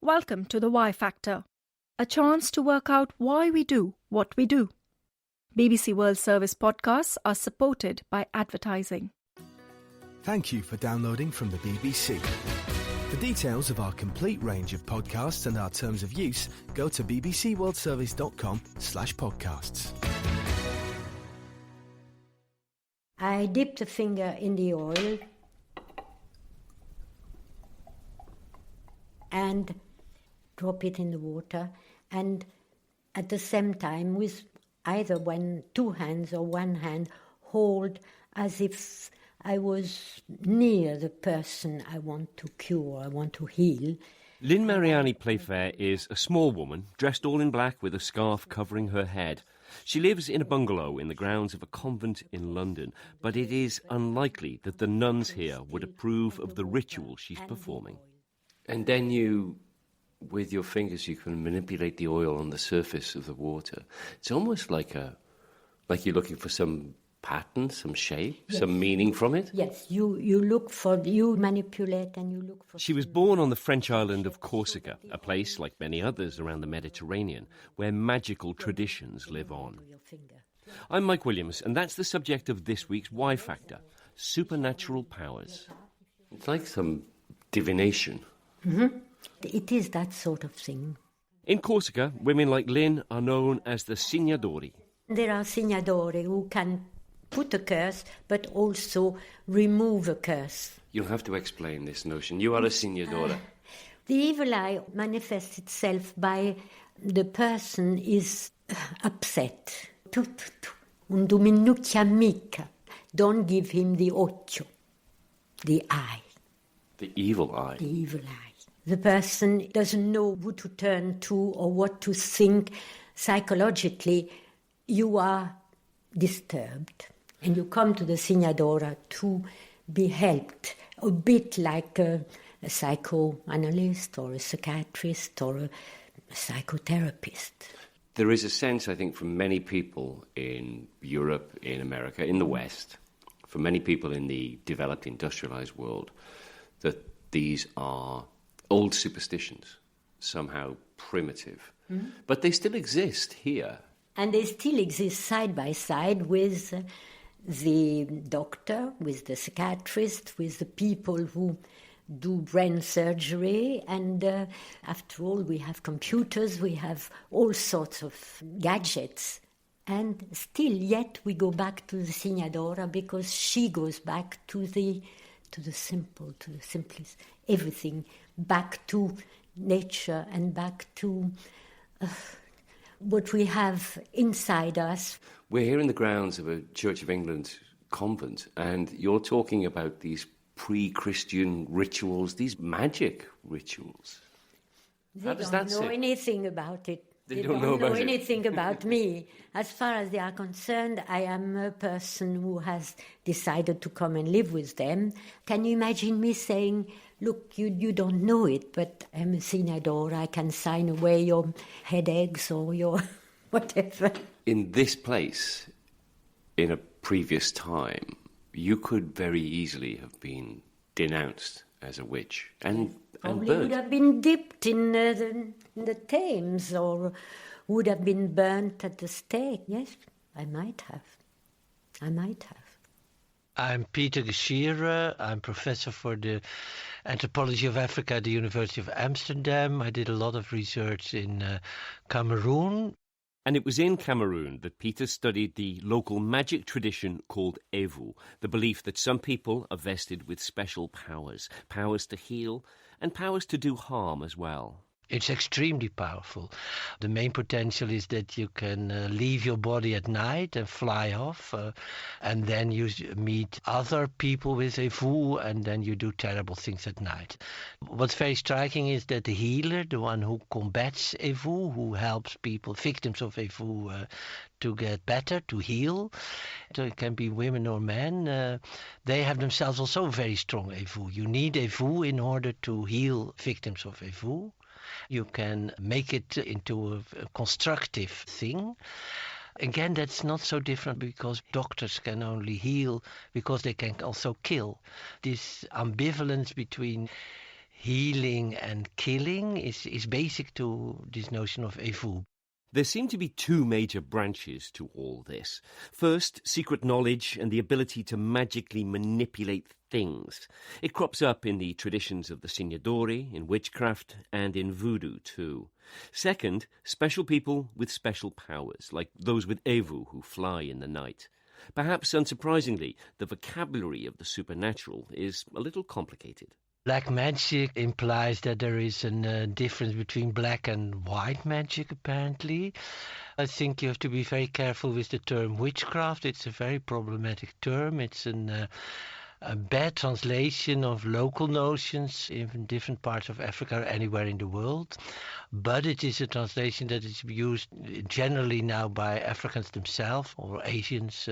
Welcome to the Why Factor, a chance to work out why we do what we do. BBC World Service podcasts are supported by advertising. Thank you for downloading from the BBC. For details of our complete range of podcasts and our terms of use, go to bbcworldservice.com/podcasts. I dip the finger in the oil and drop it in the water, and at the same time, with either two hands or one hand, hold as if I was near the person I want to cure, I want to heal. Lynn Mariani Playfair is a small woman, dressed all in black with a scarf covering her head. She lives in a bungalow in the grounds of a convent in London, but it is unlikely that the nuns here would approve of the ritual she's performing. And then you, with your fingers, you can manipulate the oil on the surface of the water. It's almost like you're looking for some pattern, some shape, yes, some meaning from it. Yes, you manipulate and you look for... She was born on the French island of Corsica, a place, like many others around the Mediterranean, where magical traditions live on. I'm Mike Williams, and that's the subject of this week's Why Factor, supernatural powers. It's like some divination. Mm-hmm. It is that sort of thing. In Corsica, women like Lynn are known as the Signadori. There are Signadori who can put a curse, but also remove a curse. You'll have to explain this notion. You are a Signadora. The evil eye manifests itself by the person is upset. Un dominuccia mica. Don't give him the occhio, the eye. The evil eye. The evil eye. The person doesn't know who to turn to or what to think. Psychologically, you are disturbed. And you come to the Signadora to be helped, a bit like a psychoanalyst or a psychiatrist or a psychotherapist. There is a sense, I think, from many people in Europe, in America, in the West, for many people in the developed industrialized world, that these are old superstitions, somehow primitive. Mm-hmm. But they still exist here. And they still exist side by side with the doctor, with the psychiatrist, with the people who do brain surgery. And after all, we have computers, we have all sorts of gadgets. And still, yet, we go back to the Signadora because she goes back to the simple, to the simplest, everything, back to nature and back to what we have inside us. We're here in the grounds of a Church of England convent, and you're talking about these pre-Christian rituals, these magic rituals. They don't know anything about it. They don't know anything about me. As far as they are concerned, I am a person who has decided to come and live with them. Can you imagine me saying, look, you don't know it, but I'm a Signadora, I can sign away your headaches or your whatever. In this place, in a previous time, you could very easily have been denounced as a witch and Probably burnt. Would have been dipped in the Thames or would have been burnt at the stake. Yes, I might have. I'm Peter Geschira. I'm professor for the anthropology of Africa at the University of Amsterdam. I did a lot of research in Cameroon. And it was in Cameroon that Peter studied the local magic tradition called Evu, the belief that some people are vested with special powers, powers to heal and powers to do harm as well. It's extremely powerful. The main potential is that you can leave your body at night and fly off, and then you meet other people with Evu, and then you do terrible things at night. What's very striking is that the healer, the one who combats Evu, who helps people, victims of Evu, to get better, to heal, so it can be women or men, they have themselves also very strong Evu. You need Evu in order to heal victims of Evu. You can make it into a constructive thing. Again, that's not so different because doctors can only heal because they can also kill. This ambivalence between healing and killing is basic to this notion of evu. There seem to be two major branches to all this. First, secret knowledge and the ability to magically manipulate things. It crops up in the traditions of the Signadori, in witchcraft, and in voodoo too. Second, special people with special powers, like those with evu who fly in the night. Perhaps unsurprisingly, the vocabulary of the supernatural is a little complicated. Black magic implies that there is a difference between black and white magic, apparently. I think you have to be very careful with the term witchcraft. It's a very problematic term. It's a bad translation of local notions in different parts of Africa or anywhere in the world. But it is a translation that is used generally now by Africans themselves or Asians.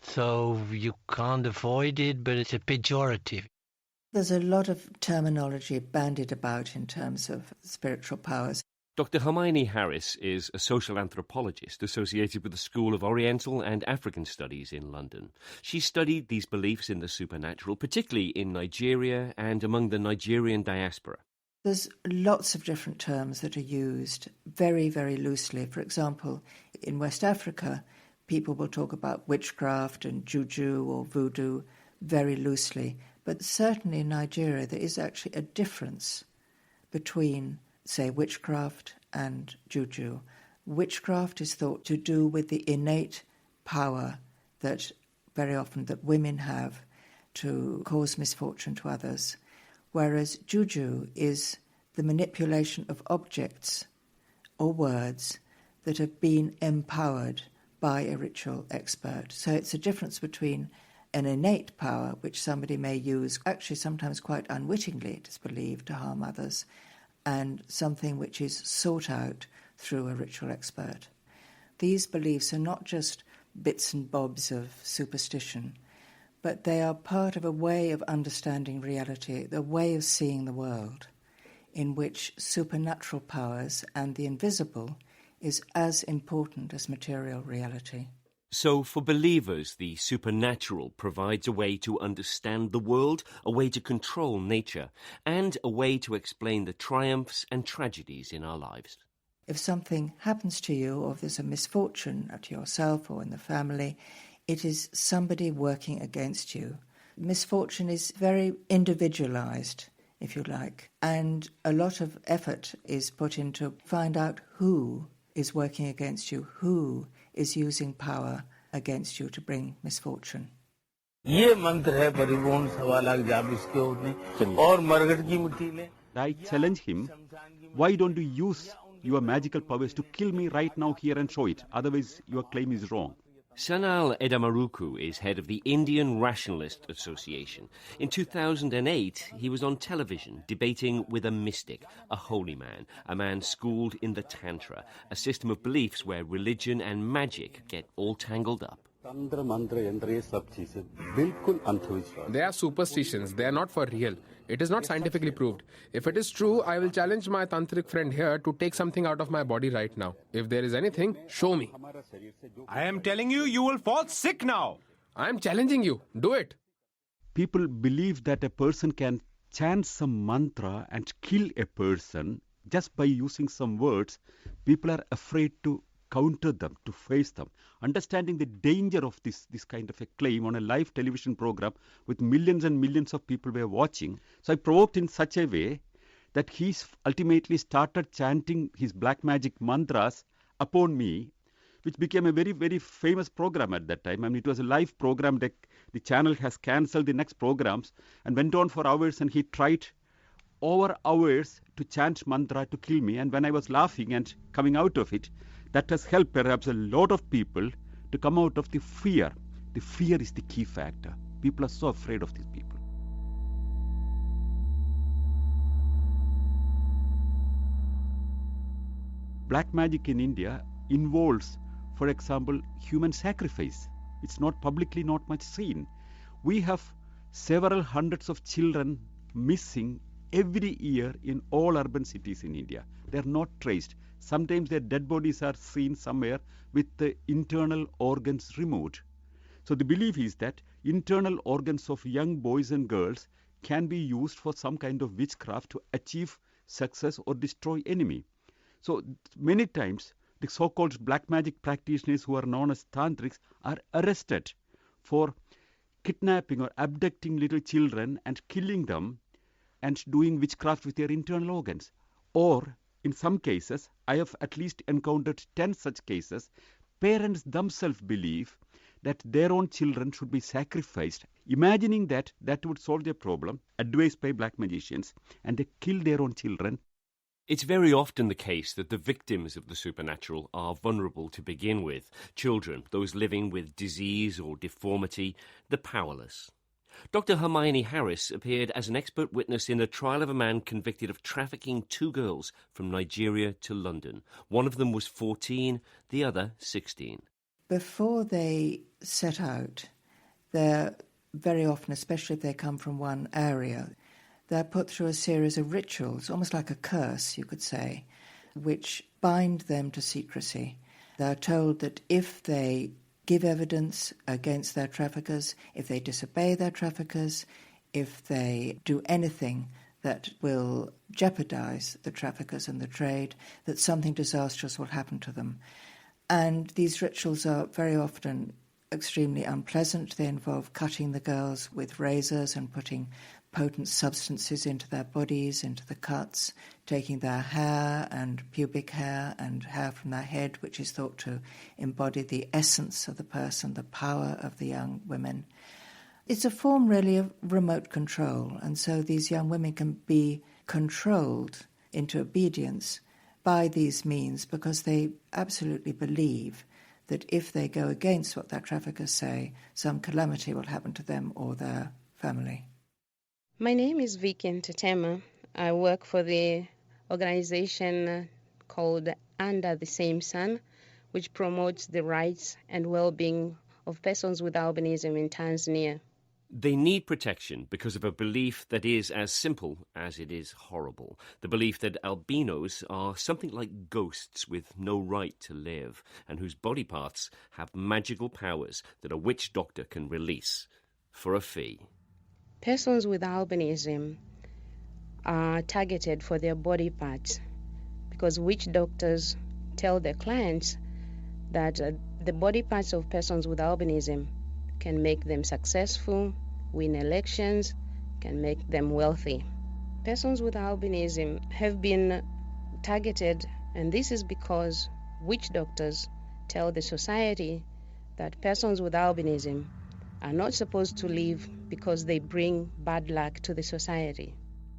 So you can't avoid it, but it's a pejorative. There's a lot of terminology bandied about in terms of spiritual powers. Dr. Hermione Harris is a social anthropologist associated with the School of Oriental and African Studies in London. She studied these beliefs in the supernatural, particularly in Nigeria and among the Nigerian diaspora. There's lots of different terms that are used very, very loosely. For example, in West Africa, people will talk about witchcraft and juju or voodoo very loosely. But certainly in Nigeria, there is actually a difference between, say, witchcraft and juju. Witchcraft is thought to do with the innate power that very often that women have to cause misfortune to others, whereas juju is the manipulation of objects or words that have been empowered by a ritual expert. So it's a difference between an innate power which somebody may use, actually sometimes quite unwittingly, it is believed, to harm others, and something which is sought out through a ritual expert. These beliefs are not just bits and bobs of superstition, but they are part of a way of understanding reality, the way of seeing the world, in which supernatural powers and the invisible is as important as material reality. So for believers, the supernatural provides a way to understand the world, a way to control nature, and a way to explain the triumphs and tragedies in our lives. If something happens to you, or if there's a misfortune to yourself or in the family, it is somebody working against you. Misfortune is very individualized, if you like, and a lot of effort is put into find out who is working against you, who is using power against you to bring misfortune. ये मंत्र है परिपूर्ण 1.25 लाख जाप इसके होते और मरघट की मुट्ठी ले. I challenge him, why don't you use your magical powers to kill me right now here and show it? Otherwise your claim is wrong. Sanal Edamaruku is head of the Indian Rationalist Association. In 2008, he was on television debating with a mystic, a holy man, a man schooled in the Tantra, a system of beliefs where religion and magic get all tangled up. They are superstitions. They are not for real. It is not scientifically proved. If it is true, I will challenge my tantric friend here to take something out of my body right now. If there is anything, show me. I am telling you, you will fall sick now. I am challenging you. Do it. People believe that a person can chant some mantra and kill a person just by using some words. People are afraid to counter them, to face them. Understanding the danger of this kind of a claim on a live television program with millions and millions of people were watching. So I provoked in such a way that he ultimately started chanting his black magic mantras upon me, which became a very, very famous program at that time. I mean, it was a live program. The channel has cancelled the next programs and went on for hours, and he tried over hours to chant mantra to kill me. And when I was laughing and coming out of it, that has helped perhaps a lot of people to come out of the fear. The fear is the key factor. People are so afraid of these people. Black magic in India involves, for example, human sacrifice. It's not publicly not much seen. We have several hundreds of children missing every year in all urban cities in India. They are not traced. Sometimes their dead bodies are seen somewhere with the internal organs removed. So the belief is that internal organs of young boys and girls can be used for some kind of witchcraft to achieve success or destroy enemy. So many times the so-called black magic practitioners who are known as tantrics are arrested for kidnapping or abducting little children and killing them and doing witchcraft with their internal organs. Or in some cases, I have at least encountered 10 such cases, parents themselves believe that their own children should be sacrificed, imagining that that would solve their problem, advised by black magicians, and they kill their own children. It's very often the case that the victims of the supernatural are vulnerable to begin with. Children, those living with disease or deformity, the powerless. Dr. Hermione Harris appeared as an expert witness in the trial of a man convicted of trafficking 2 girls from Nigeria to London. One of them was 14, the other 16. Before they set out, they're very often, especially if they come from one area, they're put through a series of rituals, almost like a curse, you could say, which bind them to secrecy. They're told that if they give evidence against their traffickers, if they disobey their traffickers, if they do anything that will jeopardize the traffickers and the trade, that something disastrous will happen to them. And these rituals are very often extremely unpleasant. They involve cutting the girls with razors and putting potent substances into their bodies, into the cuts, taking their hair and pubic hair and hair from their head, which is thought to embody the essence of the person, the power of the young women. It's a form really of remote control, and so these young women can be controlled into obedience by these means because they absolutely believe that if they go against what their traffickers say, some calamity will happen to them or their family. My name is Vicky Ntetema. I work for the organization called Under the Same Sun, which promotes the rights and well-being of persons with albinism in Tanzania. They need protection because of a belief that is as simple as it is horrible. The belief that albinos are something like ghosts with no right to live and whose body parts have magical powers that a witch doctor can release for a fee. Persons with albinism are targeted for their body parts because witch doctors tell their clients that the body parts of persons with albinism can make them successful, win elections, can make them wealthy. Persons with albinism have been targeted, and this is because witch doctors tell the society that persons with albinism are not supposed to live because they bring bad luck to the society.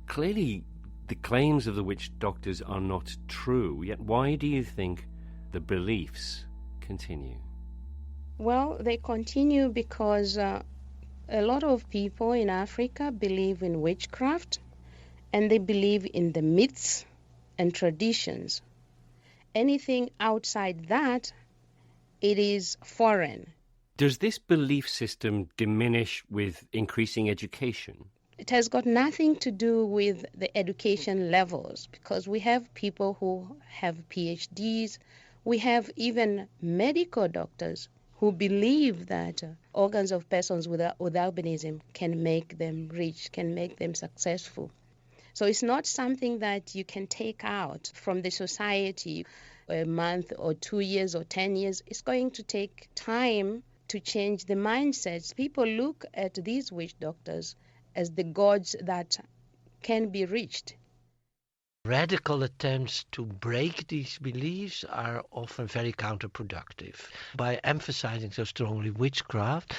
Clearly, the claims of the witch doctors are not true, yet why do you think the beliefs continue? Well, they continue because a lot of people in Africa believe in witchcraft and they believe in the myths and traditions. Anything outside that, it is foreign. Does this belief system diminish with increasing education? It has got nothing to do with the education levels because we have people who have PhDs, we have even medical doctors who believe that organs of persons with albinism can make them rich, can make them successful. So it's not something that you can take out from the society a month or 2 years or 10 years. It's going to take time to change the mindsets. People look at these witch doctors as the gods that can be reached. Radical attempts to break these beliefs are often very counterproductive. By emphasizing so strongly witchcraft,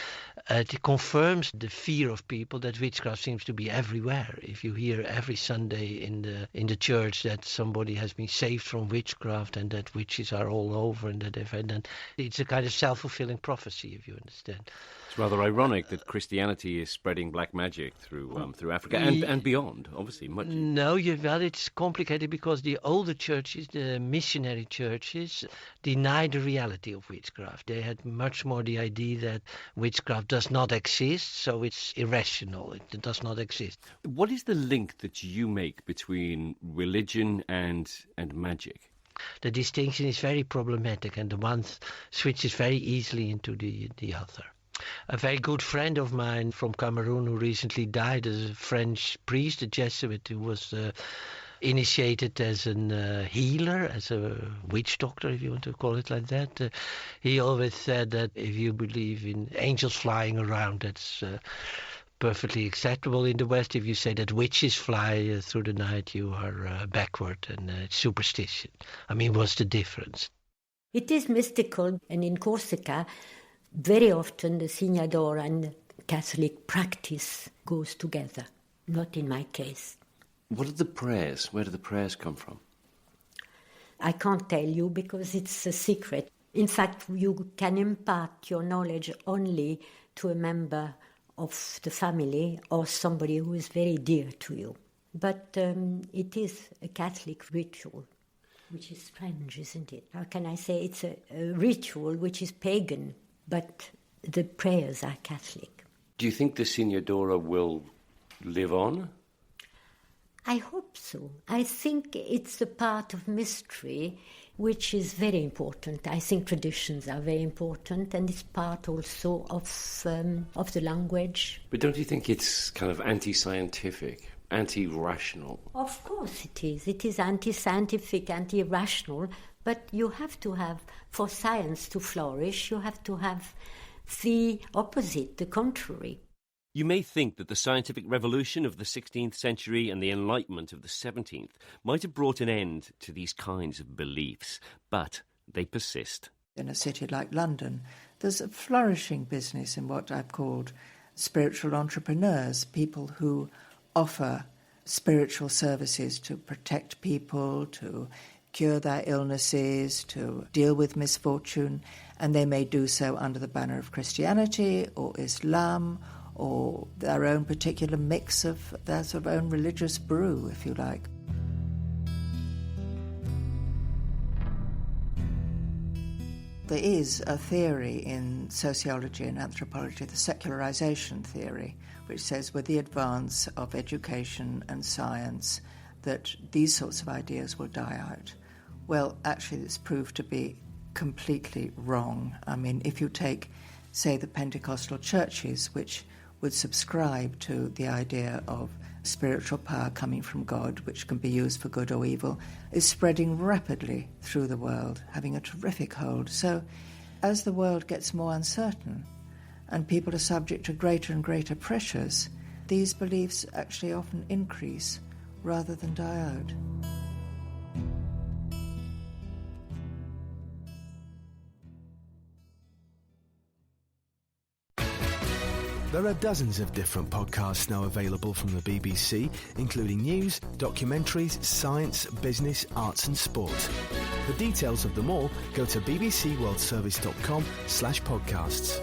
it confirms the fear of people that witchcraft seems to be everywhere. If you hear every Sunday in the church that somebody has been saved from witchcraft and that witches are all over and that then it's a kind of self-fulfilling prophecy, if you understand. It's rather ironic that Christianity is spreading black magic through Africa and beyond, obviously. No, it's complicated because the older churches, the missionary churches, deny the reality of witchcraft. They had much more the idea that witchcraft does not exist, so it's irrational. It does not exist. What is the link that you make between religion and magic? The distinction is very problematic, and the one switches very easily into the other. A very good friend of mine from Cameroon who recently died, is a French priest, a Jesuit, who was initiated as a healer, as a witch doctor, if you want to call it like that. He always said that if you believe in angels flying around, that's perfectly acceptable in the West. If you say that witches fly through the night, you are backward and superstition. I mean, what's the difference? It is mystical, and in Corsica, very often the Signa-d'Oro and Catholic practice goes together. Not in my case. What are the prayers? Where do the prayers come from? I can't tell you because it's a secret. In fact, you can impart your knowledge only to a member of the family or somebody who is very dear to you. But it is a Catholic ritual, which is strange, isn't it? How can I say it's a ritual which is pagan, but the prayers are Catholic. Do you think the Signa-d'Oro will live on? I hope so. I think it's a part of mystery which is very important. I think traditions are very important, and it's part also of the language. But don't you think it's kind of anti-scientific, anti-rational? Of course it is. It is anti-scientific, anti-rational, but you have to have, for science to flourish, you have to have the opposite, the contrary. You may think that the scientific revolution of the 16th century and the Enlightenment of the 17th might have brought an end to these kinds of beliefs, but they persist. In a city like London, there's a flourishing business in what I've called spiritual entrepreneurs, people who offer spiritual services to protect people, to cure their illnesses, to deal with misfortune, and they may do so under the banner of Christianity or Islam or their own particular mix of their sort of own religious brew, if you like. There is a theory in sociology and anthropology, the secularization theory, which says with the advance of education and science that these sorts of ideas will die out. Well, actually, it's proved to be completely wrong. I mean, if you take, say, the Pentecostal churches, which would subscribe to the idea of spiritual power coming from God, which can be used for good or evil, is spreading rapidly through the world, having a terrific hold. So as the world gets more uncertain and people are subject to greater and greater pressures, these beliefs actually often increase rather than die out. There are dozens of different podcasts now available from the BBC, including news, documentaries, science, business, arts and sport. For details of them all, go to bbcworldservice.com/podcasts.